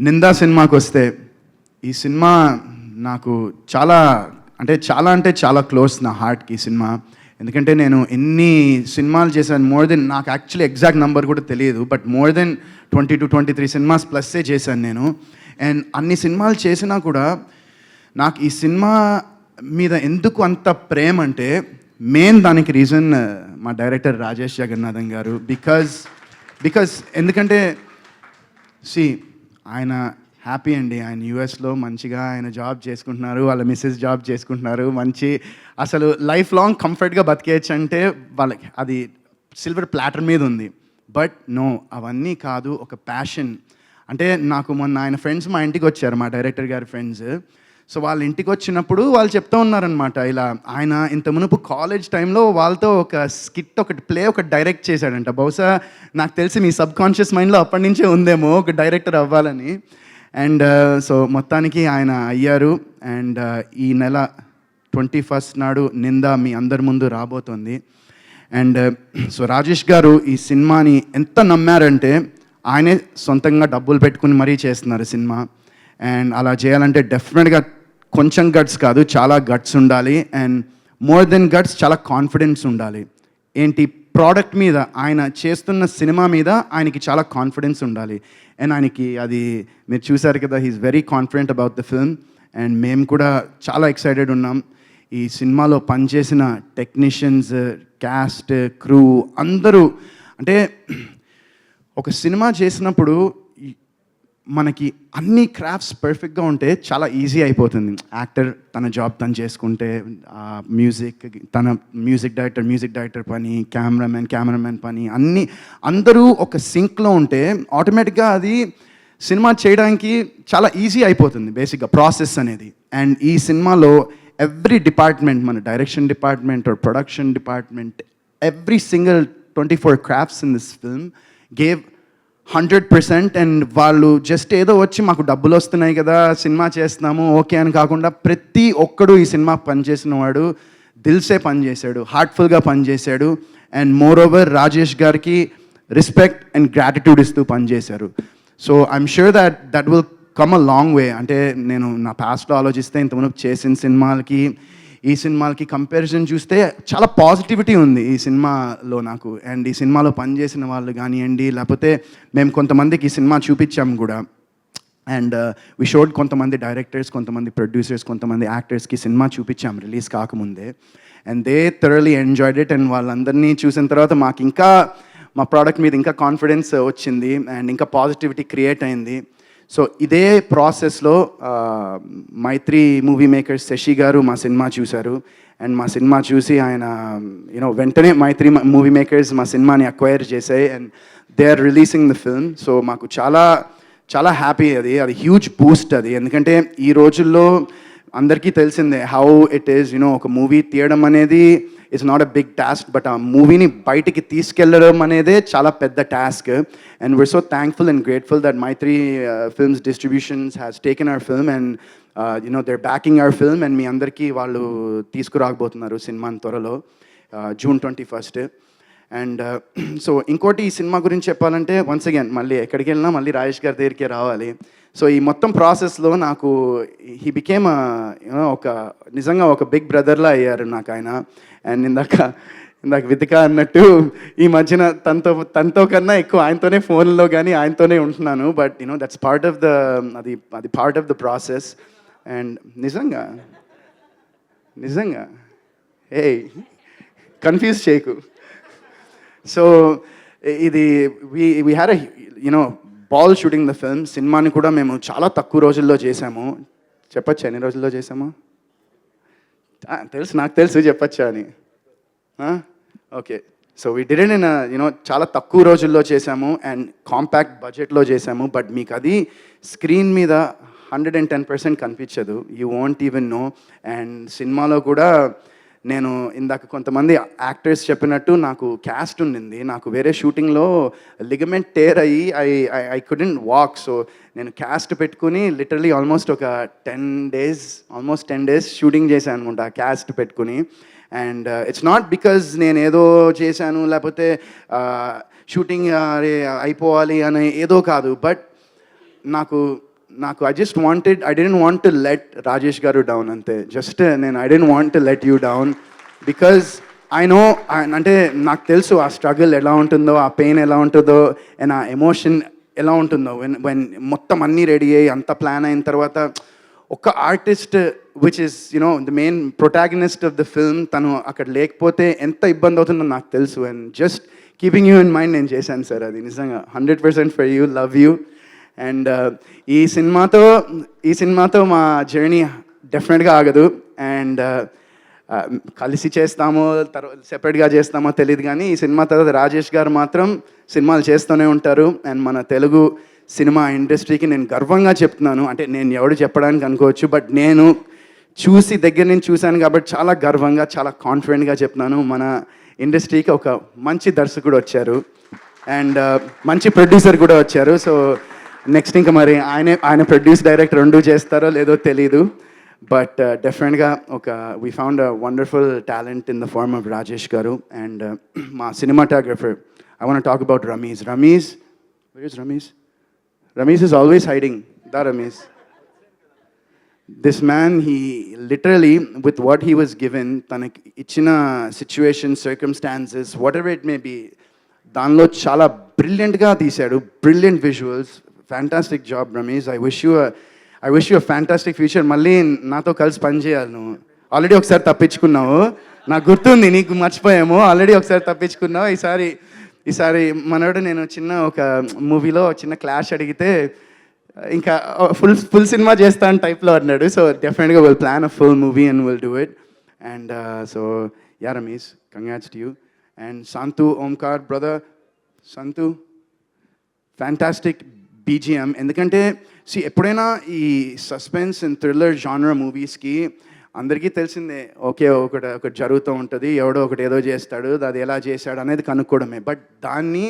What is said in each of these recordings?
నిందా సినిమాకి వస్తే ఈ సినిమా నాకు చాలా క్లోజ్ నా హార్ట్కి ఈ సినిమా. ఎందుకంటే నేను ఎన్ని సినిమాలు చేశాను, మోర్ దెన్, నాకు యాక్చువల్లీ ఎగ్జాక్ట్ నెంబర్ కూడా తెలియదు, బట్ మోర్ దెన్ 22-23 సినిమాస్ ప్లస్సే చేశాను నేను. అండ్ అన్ని సినిమాలు చేసినా కూడా నాకు ఈ సినిమా మీద ఎందుకు అంత ప్రేమ అంటే మెయిన్ దానికి రీజన్ మా డైరెక్టర్ రాజేష్ జగన్నాథన్ గారు. బికాజ్ ఎందుకంటే ఆయన హ్యాపీ అండి, ఆయన యూఎస్లో మంచిగా ఆయన జాబ్ చేసుకుంటున్నారు, వాళ్ళ మిస్సెస్ జాబ్ చేసుకుంటున్నారు, అసలు లైఫ్ లాంగ్ కంఫర్ట్గా బతికేయచ్చు అంటే వాళ్ళకి అది సిల్వర్ ప్లాటర్ మీద ఉంది. బట్ నో, అవన్నీ కాదు, ఒక ప్యాషన్. అంటే నాకు మొన్న ఆయన ఫ్రెండ్స్ మా ఇంటికి వచ్చారు, మా డైరెక్టర్ గారి ఫ్రెండ్స్. సో వాళ్ళ ఇంటికి వచ్చినప్పుడు వాళ్ళు చెప్తూ ఉన్నారనమాట, ఇలా ఆయన ఇంత మునుపు కాలేజ్ టైంలో వాళ్ళతో ఒక స్కిట్ ఒకటి డైరెక్ట్ చేశాడంట. బహుశా నాకు తెలిసి మీ సబ్ కాన్షియస్ మైండ్లో అప్పటి నుంచే ఉందేమో ఒక డైరెక్టర్ అవ్వాలని. అండ్ సో మొత్తానికి ఆయన అయ్యారు. అండ్ ఈ నెల 21 నాడు నిందా మీ అందరి ముందు రాబోతోంది. అండ్ సో రాజేష్ గారు ఈ సినిమాని ఎంత నమ్మారంటే ఆయనే సొంతంగా డబ్బులు పెట్టుకుని మరీ చేస్తున్నారు సినిమా. అండ్ అలా చేయాలంటే డెఫినెట్గా కొంచెం గట్స్ కాదు, చాలా గట్స్ ఉండాలి. అండ్ మోర్ దెన్ గట్స్, చాలా కాన్ఫిడెన్స్ ఉండాలి. ఏంటి, ప్రోడక్ట్ మీద, ఆయన చేస్తున్న సినిమా మీద ఆయనకి చాలా కాన్ఫిడెన్స్ ఉండాలి. అండ్ ఆయనకి అది మీరు చూశారు కదా, he's very confident about the film. And మేము కూడా చాలా ఎక్సైటెడ్ ఉన్నాం. ఈ సినిమాలో పనిచేసిన టెక్నీషియన్స్, క్యాస్ట్, క్రూ అందరూ, అంటే ఒక సినిమా చేసినప్పుడు మనకి అన్ని క్రాఫ్ట్స్ పర్ఫెక్ట్గా ఉంటే చాలా ఈజీ అయిపోతుంది. యాక్టర్ తన జాబ్ తను చేసుకుంటే, మ్యూజిక్ డైరెక్టర్ పని, కెమెరామెన్ పని, అందరూ ఒక సింక్లో ఉంటే ఆటోమేటిక్గా అది సినిమా చేయడానికి చాలా ఈజీ అయిపోతుంది బేసిక్గా ప్రాసెస్ అనేది. అండ్ ఈ సినిమాలో ఎవ్రీ డిపార్ట్మెంట్, మన direction department or production department, every single 24 crafts in this film gave 100%. And వాళ్ళు జస్ట్ ఏదో వచ్చి మాకు డబ్బులు వస్తున్నాయి కదా సినిమా చేస్తున్నాము ఓకే అని కాకుండా, ప్రతి ఒక్కడు ఈ సినిమా పనిచేసిన వాడు దిల్సే పనిచేశాడు, హార్ట్ఫుల్గా పనిచేశాడు. అండ్ మోర్ ఓవర్ రాజేష్ గారికి రెస్పెక్ట్ అండ్ గ్రాటిట్యూడ్ ఇస్తూ పనిచేశారు. So I'm sure that will come a long way. అంటే నేను నా పాస్ట్లో ఆలోచిస్తే ఇంతకుముందు చేసిన సినిమాలకి ఈ సినిమాలకి కంపారిజన్ చూస్తే చాలా పాజిటివిటీ ఉంది ఈ సినిమాలో నాకు. అండ్ ఈ సినిమాలో పనిచేసిన వాళ్ళు కానివ్వండి, లేకపోతే మేము కొంతమందికి ఈ సినిమా చూపించాము కూడా. అండ్ వి షోడ్ కొంతమంది డైరెక్టర్స్, కొంతమంది ప్రొడ్యూసర్స్, కొంతమంది యాక్టర్స్కి సినిమా చూపించాము రిలీజ్ కాకముందే. And they thoroughly enjoyed it. And వాళ్ళందరినీ చూసిన తర్వాత మాకు ఇంకా మా ప్రోడక్ట్ మీద ఇంకా కాన్ఫిడెన్స్ వచ్చింది అండ్ ఇంకా పాజిటివిటీ క్రియేట్ అయింది. సో ఇదే ప్రాసెస్లో మైత్రి మూవీ మేకర్స్ శశి గారు మా సినిమా చూశారు. అండ్ మా సినిమా చూసి ఆయన వెంటనే మైత్రి మూవీ మేకర్స్ మా సినిమాని అక్వైర్ చేశాయి. And they are releasing the film. So మాకు చాలా చాలా హ్యాపీ, అది హ్యూజ్ బూస్ట్ అది. ఎందుకంటే ఈ రోజుల్లో అందరికీ తెలిసిందే హౌ ఇట్ ఈస్, ఒక మూవీ తీయడం అనేది it's not a big task, but ఆ మూవీని బయటికి తీసుకెళ్ళడం అనేదే చాలా పెద్ద task. And we are so thankful and grateful that Mythri Films Distributions has taken our film and their backing our film. And మీ అందరికీ వాళ్ళు తీసుకురాకపోతున్నారు సినిమాని త్వరలో, June 21. అండ్ సో ఇంకోటి ఈ సినిమా గురించి చెప్పాలంటే, వన్స్ అగైన్ మళ్ళీ ఎక్కడికి వెళ్ళినా మళ్ళీ రాజేష్ గారి దగ్గరికే రావాలి. సో ఈ మొత్తం ప్రాసెస్లో నాకు హీ బికేమ్ నిజంగా ఒక బిగ్ బ్రదర్లా అయ్యారు నాకు ఆయన. అండ్ ఇందాక వితిక అన్నట్టు ఈ మధ్యన తనతో కన్నా ఎక్కువ ఆయనతోనే ఫోన్లో కానీ ఆయనతోనే ఉంటున్నాను. బట్ దట్స్ పార్ట్ ఆఫ్ అది part of the process. And నిజంగా కన్ఫ్యూజ్ చేయకు. సో ఇది we had ball shooting the film. సినిమాని కూడా మేము చాలా తక్కువ రోజుల్లో చేసాము. చెప్పచ్చా ఎన్ని రోజుల్లో చేసాము? నాకు తెలుసు చెప్పచ్చా అని. Okay, so we did in చాలా తక్కువ రోజుల్లో చేసాము అండ్ కాంపాక్ట్ బడ్జెట్లో చేసాము. బట్ మీకు అది స్క్రీన్ మీద 110% కనిపించదు, you won't even know. And సినిమాలో కూడా నేను ఇందాక కొంతమంది యాక్టర్స్ చెప్పినట్టు నాకు క్యాస్ట్ ఉండింది. నాకు వేరే షూటింగ్లో లిగమెంట్ టేర్ అయ్యి ఐ కుడెంట్ వాక్. సో నేను క్యాస్ట్ పెట్టుకుని లిటరలీ ఆల్మోస్ట్ ఒక 10 days షూటింగ్ చేశాను అనుకుంటా క్యాస్ట్ పెట్టుకుని. అండ్ ఇట్స్ నాట్ బికాజ్ నేను ఏదో చేశాను లేకపోతే షూటింగ్ అయిపోవాలి అని ఏదో కాదు, బట్ నాకు నాకు I don't want to let Rajesh garu down అంతే. జస్ట్ నేను I don't want to let you down because I know, అంటే నాకు తెలుసు ఆ స్ట్రగుల్ ఎలా ఉంటుందో, ఆ పెయిన్ ఎలా ఉంటుందో, అండ్ ఆ ఎమోషన్ ఎలా ఉంటుందో వెన్ మొత్తం అన్నీ రెడీ అయ్యి అంత ప్లాన్ అయిన తర్వాత ఒక artist which is you know the main protagonist of the film తను అక్కడ లేకపోతే ఎంత ఇబ్బంది అవుతుందో నాకు తెలుసు. And just keeping you in mind నేను చేశాను సార్ అది నిజంగా 100% for you, love you. And ఈ సినిమాతో మా జర్నీ డెఫినెట్గా ఆగదు. అండ్ కలిసి చేస్తామో తర్వాత సెపరేట్గా చేస్తామో తెలియదు, కానీ ఈ సినిమా తర్వాత రాజేష్ గారు మాత్రం సినిమాలు చేస్తూనే ఉంటారు. అండ్ మన తెలుగు సినిమా ఇండస్ట్రీకి నేను గర్వంగా చెప్తున్నాను, అంటే నేను ఎవడు చెప్పడానికి అనుకోవచ్చు, బట్ నేను దగ్గర నుంచి చూశాను కాబట్టి చాలా గర్వంగా చాలా కాన్ఫిడెంట్గా చెప్తున్నాను, మన ఇండస్ట్రీకి ఒక మంచి దర్శకుడు వచ్చారు అండ్ మంచి ప్రొడ్యూసర్ కూడా వచ్చారు. సో నెక్స్ట్ ఇంకా మరి ఆయన ప్రొడ్యూస్ డైరెక్ట్ రెండు చేస్తారో లేదో తెలీదు, బట్ డెఫినెట్గా we found a wonderful talent in the form of Rajesh garu. And మా cinematographer, I want talk about Ramesh. Where is Ramesh? Ramesh is always hiding. Ramesh. This man, he literally, with what he was given, తనకి ఇచ్చిన situation, circumstances, whatever it may be, దానిలో చాలా బ్రిలియంట్గా తీశాడు. Brilliant visuals, fantastic job Ramesh. I wish you a fantastic future. మళ్ళీ నాతో కలిసి పనిచేయాలి. నువ్వు ఆల్రెడీ ఒకసారి తప్పించుకున్నావు, నాకు గుర్తుంది, నీకు మర్చిపోయాము. ఆల్రెడీ ఒకసారి తప్పించుకున్నావు. ఈసారి మనోడు నేను చిన్న ఒక మూవీలో చిన్న క్లాష్ అడిగితే ఇంకా ఫుల్ సినిమా చేస్తాను టైప్లో అన్నాడు. సో డెఫినెట్గా will plan a full movie and will do it. And so yeah Ramesh, congrats to you. And Santhu Omkar brother, Santhu fantastic BGM. ఎందుకంటే ఎప్పుడైనా ఈ సస్పెన్స్ అండ్ థ్రిల్లర్ జానర్ మూవీస్కి అందరికీ తెలిసిందే, ఒకటి జరుగుతూ ఉంటుంది, ఎవడో ఒకటి ఏదో చేస్తాడు, అది ఎలా చేశాడు అనేది కనుక్కోవడమే. బట్ దాన్ని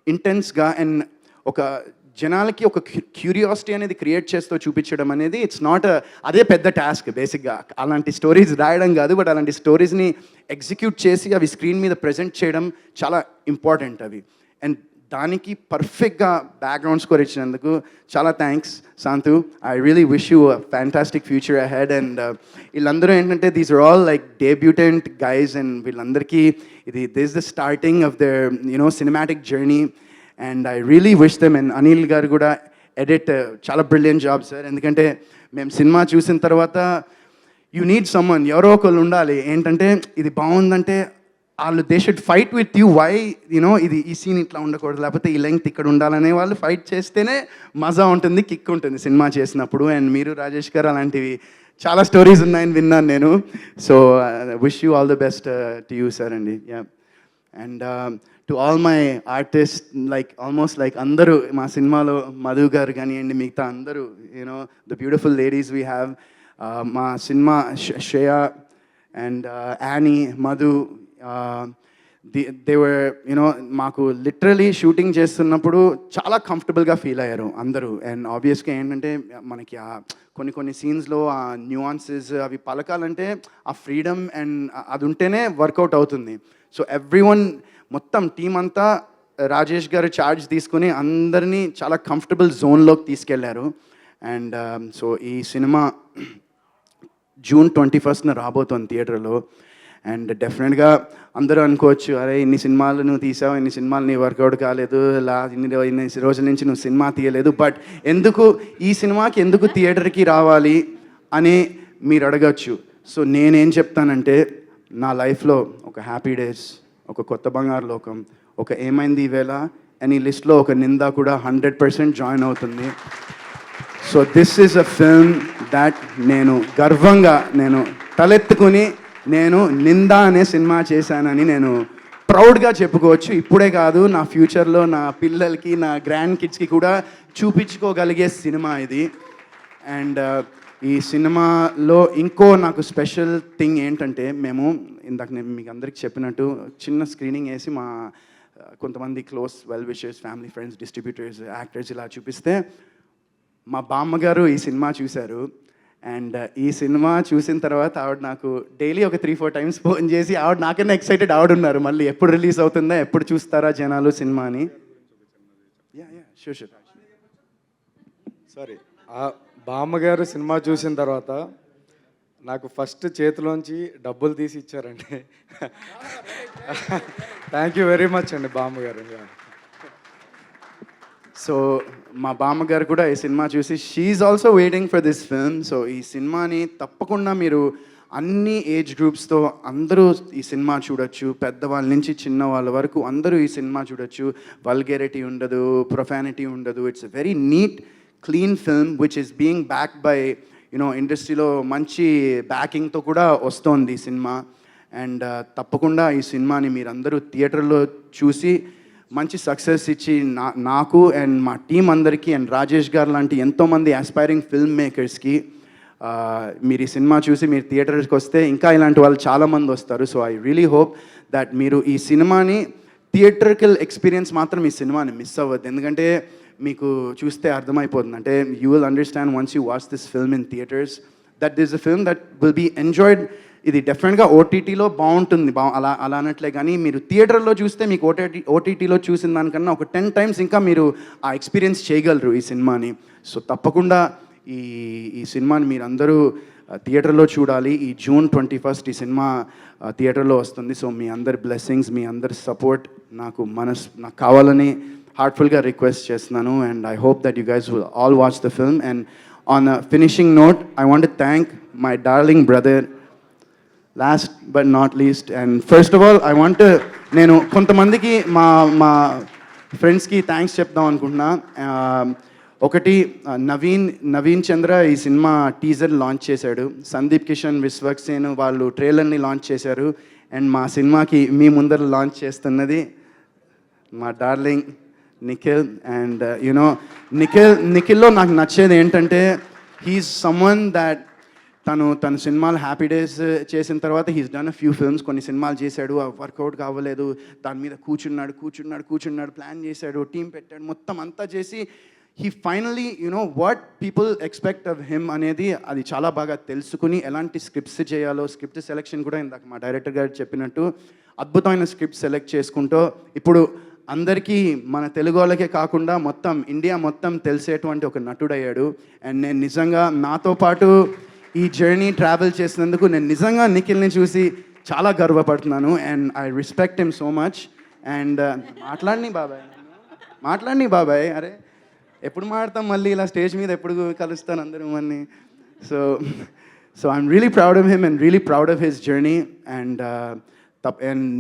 ఇంటెన్స్గా అండ్ ఒక జనాలకి ఒక క్యూరియాసిటీ అనేది క్రియేట్ చేస్తూ చూపించడం అనేది అదే పెద్ద టాస్క్ బేసిక్గా. అలాంటి స్టోరీస్ రాయడం కాదు, బట్ అలాంటి స్టోరీస్ని ఎగ్జిక్యూట్ చేసి అవి స్క్రీన్ మీద ప్రజెంట్ చేయడం చాలా ఇంపార్టెంట్ అవి. అండ్ దానికి పర్ఫెక్ట్గా బ్యాక్గ్రౌండ్ స్కోర్ ఇచ్చినందుకు చాలా thanks Shanthu. I really wish you a fantastic future ahead. And వీళ్ళందరూ ఏంటంటే these are all like debutant guys, and వీళ్ళందరికీ this the starting of their cinematic journey. And I really wish them. And Anil garu కూడా edit చాలా brilliant job sir. ఎందుకంటే మేము cinema చూసిన తర్వాత you need someone, ఎవరో ఒకళ్ళు ఉండాలి. ఏంటంటే ఇది బాగుందంటే they should fight with you. Why ఈ సీన్ ఇట్లా ఉండకూడదు, లేకపోతే ఈ లెంగ్త్ ఇక్కడ ఉండాలనే వాళ్ళు ఫైట్ చేస్తేనే మజా ఉంటుంది, కిక్ ఉంటుంది సినిమా చేసినప్పుడు. అండ్ మీరు రాజేష్ గారు అలాంటివి చాలా స్టోరీస్ ఉన్నాయని విన్నాను నేను. So wish you all the best to you sir అండి. Yeah. And to all my artist, almost అందరూ మా సినిమాలో మధు గారు కానివ్వండి, మిగతా అందరూ the beautiful ladies we have. మా సినిమా Shreya and Annie, Madhu, they were మాకు లిటరలీ షూటింగ్ చేస్తున్నప్పుడు చాలా కంఫర్టబుల్గా ఫీల్ అయ్యారు అందరూ. అండ్ ఆబ్వియస్గా ఏంటంటే మనకి కొన్ని సీన్స్లో ఆ న్యూఆన్సెస్ అవి పలకాలంటే ఆ ఫ్రీడమ్ అండ్ అది ఉంటేనే వర్కౌట్ అవుతుంది. సో ఎవ్రీవన్, మొత్తం టీం అంతా రాజేష్ గారు ఛార్జ్ తీసుకుని అందరినీ చాలా కంఫర్టబుల్ జోన్లోకి తీసుకెళ్లారు. అండ్ సో ఈ సినిమా June 21st రాబోతోంది థియేటర్లో. అండ్ డెఫినెట్గా అందరూ అనుకోవచ్చు, అరే ఇన్ని సినిమాలు నువ్వు తీసావు, ఇన్ని సినిమాలు నీ వర్కౌట్ కాలేదు, ఇన్ని రోజుల నుంచి నువ్వు సినిమా తీయలేదు, బట్ ఈ సినిమాకి ఎందుకు థియేటర్కి రావాలి అని మీరు అడగచ్చు. సో నేనేం చెప్తానంటే, నా లైఫ్లో ఒక హ్యాపీ డేస్, ఒక కొత్త బంగారు లోకం, ఒక ఏమైంది ఈవేళ అని లిస్ట్లో ఒక నింద కూడా 100% జాయిన్ అవుతుంది. So this is a film that నేను గర్వంగా తలెత్తుకుని నింద అనే సినిమా చేశానని నేను ప్రౌడ్గా చెప్పుకోవచ్చు. ఇప్పుడే కాదు, నా ఫ్యూచర్లో నా పిల్లలకి, నా గ్రాండ్ కిడ్స్కి కూడా చూపించుకోగలిగే సినిమా ఇది. అండ్ ఈ సినిమాలో ఇంకో నాకు స్పెషల్ థింగ్ ఏంటంటే, ఇందాక నేను మీకు అందరికీ చెప్పినట్టు చిన్న స్క్రీనింగ్ వేసి మా కొంతమంది close well wishers, family friends, distributors, actors ఇలా చూపిస్తే మా బామ్మగారు ఈ సినిమా చూశారు. అండ్ ఈ సినిమా చూసిన తర్వాత ఆవిడ నాకు డైలీ ఒక 3-4 టైమ్స్ ఫోన్ చేసి ఆవిడ నాకన్నా ఎక్సైటెడ్ ఆవిడ ఉన్నారు, మళ్ళీ ఎప్పుడు రిలీజ్ అవుతుందా, ఎప్పుడు చూస్తారా జనాలు సినిమా అని. Sure sorry. ఆ బామ్మగారు సినిమా చూసిన తర్వాత నాకు ఫస్ట్ చేతిలోంచి డబ్బులు తీసి ఇచ్చారండి. థ్యాంక్ యూ వెరీ మచ్ అండి బామ్మగారు. సో మా బామ్మగారు కూడా ఈ సినిమా చూసి she's also waiting for this film. So ఈ సినిమాని తప్పకుండా మీరు అన్ని ఏజ్ గ్రూప్స్తో అందరూ ఈ సినిమా చూడొచ్చు. పెద్దవాళ్ళ నుంచి చిన్న వాళ్ళ వరకు అందరూ ఈ సినిమా చూడొచ్చు. వల్గేరిటీ ఉండదు, ప్రొఫానిటీ ఉండదు. It's a very neat clean film which is being backed by ఇండస్ట్రీలో మంచి బ్యాకింగ్తో కూడా వస్తోంది ఈ సినిమా. అండ్ తప్పకుండా ఈ సినిమాని మీరందరూ థియేటర్లో చూసి మంచి సక్సెస్ ఇచ్చి నాకు అండ్ మా టీం అందరికీ అండ్ రాజేష్ గారు లాంటి ఎంతోమంది ఆస్పైరింగ్ ఫిల్మ్ మేకర్స్కి మీరు ఈ సినిమా చూసి మీరు థియేటర్కి వస్తే ఇంకా ఇలాంటి వాళ్ళు చాలామంది వస్తారు. So I really hope that మీరు ఈ సినిమాని థియేటర్కల్ ఎక్స్పీరియన్స్ మాత్రం ఈ సినిమాని మిస్ అవ్వద్దు. ఎందుకంటే మీకు చూస్తే అర్థమైపోతుంది. అంటే you will understand once you watch this film in theatres that this a film that will be enjoyed. ఇది డెఫినెట్గా ఓటీటీలో బాగుంటుంది, అలా అనట్లే. కానీ మీరు థియేటర్లో చూస్తే మీకు ఓటీటీలో చూసిన దానికన్నా ఒక 10 times ఇంకా మీరు ఆ ఎక్స్పీరియన్స్ చేయగలరు ఈ సినిమాని. సో తప్పకుండా ఈ సినిమాని మీరందరూ థియేటర్లో చూడాలి. ఈ June 21st ఈ సినిమా థియేటర్లో వస్తుంది. సో మీ అందరి బ్లెస్సింగ్స్, మీ అందరి సపోర్ట్ నాకు కావాలని హార్ట్ఫుల్గా రిక్వెస్ట్ చేస్తున్నాను. And I hope that you guys will all watch the film. And on a finishing note I want to thank my darling brother last but not least. And first of all నేను కొంతమందికి మా ఫ్రెండ్స్కి thanks చెప్దాం అనుకుంటున్నా. ఒకటి నవీన్ చంద్ర ఈ cinema teaser launch చేశాడు. సందీప్ కిషన్, విశ్వక్సేన్ వాళ్ళు ట్రైలర్ని లాంచ్ చేశారు. అండ్ మా సినిమాకి మీ ముందర లాంచ్ చేస్తున్నది మా డార్లింగ్ నిఖిల్. అండ్ నిఖిల్లో నాకు నచ్చేది ఏంటంటే హీఈస్ సమ్వన్ దాట్ తన సినిమాలు హ్యాపీ డేస్ చేసిన తర్వాత he's done a few films. కొన్ని సినిమాలు చేశాడు, వర్కౌట్ కావలేదు, దాని మీద కూర్చున్నాడు, ప్లాన్ చేశాడు, టీం పెట్టాడు, మొత్తం అంతా చేసి he finally what people expect of him అనేది అది చాలా బాగా తెలుసుకుని ఎలాంటి స్క్రిప్ట్స్ చేయాలో, స్క్రిప్ట్ సెలెక్షన్ కూడా ఇందాక మా డైరెక్టర్ గారు చెప్పినట్టు అద్భుతమైన స్క్రిప్ట్ సెలెక్ట్ చేసుకుంటూ ఇప్పుడు అందరికీ మన తెలుగు వాళ్ళకే కాకుండా మొత్తం ఇండియా మొత్తం తెలిసేటువంటి ఒక నటుడయ్యాడు. అండ్ నేను నిజంగా నాతో పాటు ఈ జర్నీ ట్రావెల్ చేసినందుకు నేను నిజంగా నిఖిల్ని చూసి చాలా గర్వపడుతున్నాను. And I respect him so much. And మాట్లాడిని బాబాయ్ అరే ఎప్పుడు మాడతాం మళ్ళీ ఇలా స్టేజ్ మీద ఎప్పుడు కలుస్తాను అందరూ మన్ని. So I'm really proud of him and really proud of his journey. And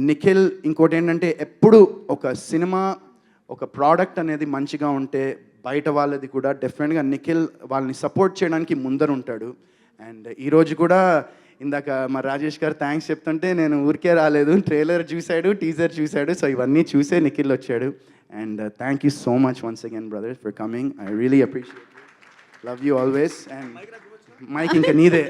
Nikhil ఇంకోటి ఏంటంటే ఎప్పుడు ఒక సినిమా ఒక ప్రోడక్ట్ అనేది మంచిగా ఉంటే బయట వాళ్ళది కూడా డెఫినెట్గా నిఖిల్ వాళ్ళని సపోర్ట్ చేయడానికి ముందర ఉంటాడు. అండ్ ఈరోజు కూడా ఇందాక మా రాజేష్ గారు థ్యాంక్స్ చెప్తుంటే నేను ఊరికే రాలేదు, ట్రైలర్ చూశాడు, టీజర్ చూశాడు. సో ఇవన్నీ చూసే నిఖిల్ వచ్చాడు. And thank you so much once again brother for coming. I really appreciate, love you always. And mic ఇంకా నీదే.